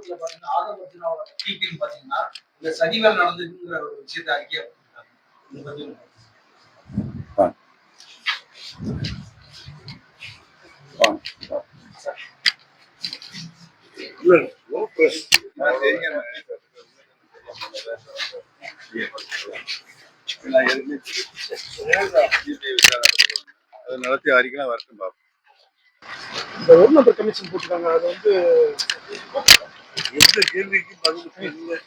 ராமநாதபுரத்துல பாத்தீங்கன்னா ஆதவர்ஜுனாவோட டிபின்னு பாத்தீங்கன்னா இந்த சதிவேல் நடந்துங்கிற ஒரு விஷயத்தை அறிக்கையா நடத்தி அறிக்கைலாம் வரட்டும் பாப்போம். இந்த ஒரு நம்பர் கமிஷன் போட்டுருக்காங்க. அது வந்து எந்த கேள்விக்கு பதில் இல்லை.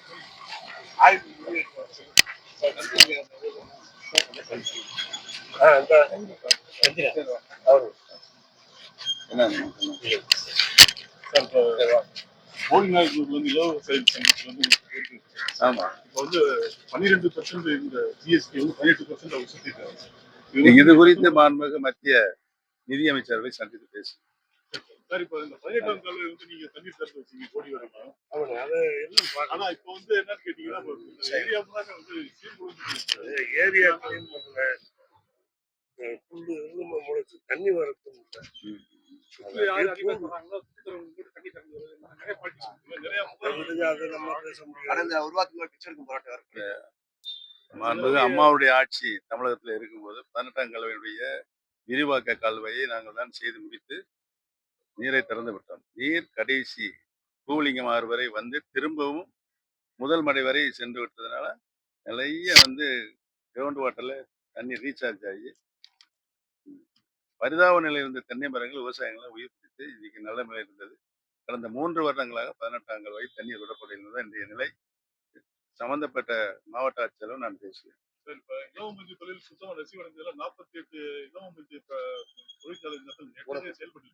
ஆமா, இப்போ வந்து 12% இந்த ஜிஎஸ்டி வந்து 18% அவங்க சுத்திட்டாங்க. இது குறித்து மாண்புமிகு மத்திய நிதியமைச்சர்களை சந்தித்து பேசு. சார், இப்போ இந்த 18ஆம் கல்வி வந்து நீங்க தண்ணீர் திறந்து வச்சீங்க கோடி வரைக்கும். ஆனா இப்போ வந்து என்னன்னு கேட்டீங்கன்னா ஏரியா வந்து ஏரியா கிளீன் பண்ணல, புல்லு எருமை முளைச்சு தண்ணி வரட்டும். அம்மாவுடைய ஆட்சி தமிழகத்தில் இருக்கும்போது 18ஆம் கல்வியுடைய விரிவாக்க கால்வாயை நாங்கள் தான் செய்து முடித்து நீரை திறந்து விட்டோம். நீர் கடைசி பூலிங்கம் ஆறு வரை வந்து திரும்பவும் முதல் மடை வரை சென்று விட்டதுனால நிறைய வந்து கிரவுண்ட் வாட்டர்ல தண்ணி ரீசார்ஜ் ஆகி பரிதாப நிலையில் இருந்த தென்னை மரங்கள் விவசாயங்களை உயிர் பிடித்து இன்னைக்கு நல்ல நிலை இருந்தது. கடந்த 3 வருடங்களாக 18ஆம் கல்வாய் தண்ணீர் விடப்பட்டிருந்தது. இன்றைய நிலை சம்பந்தப்பட்ட மாவட்ட ஆட்சியரும் நான் பேசுவேன். இலவமஞ்சி தொழில் சுத்தமாக நெசிவடைந்ததுல 48 இலவமஞ்சி தொழிற்சாலை செயல்பட்டு.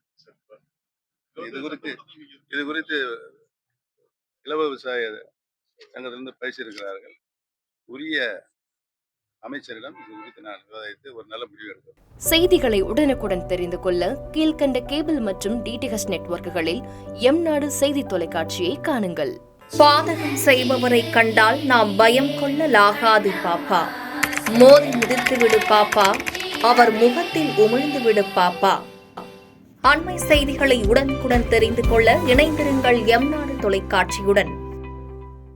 இது குறித்து இலவ விவசாய சங்கத்திலிருந்து பேசியிருக்கிறார்கள். உரிய அமைச்சரிடம் இது குறித்து நான் விவாதித்து ஒரு நல்ல முடிவு எடுத்தோம். செய்திகளை உடனுக்குடன் தெரிந்து கொள்ள கீழ்கண்ட கேபிள் மற்றும் டிடிஎச் நெட்வொர்க்குகளில் எம்நாடு செய்தி தொலைக்காட்சியை காணுங்கள். பாதகம் செய்பவரை கண்டால் நாம் பயம் கொள்ளலாகாது பாப்பா. மோதி மிதித்துவிடு பாப்பா, அவர் முகத்தில் உமிழ்ந்துவிடு பாப்பா. அண்மை செய்திகளை உடனுக்குடன் தெரிந்து கொள்ள இணைந்திருங்கள் எம்நாடு தொலைக்காட்சியுடன்.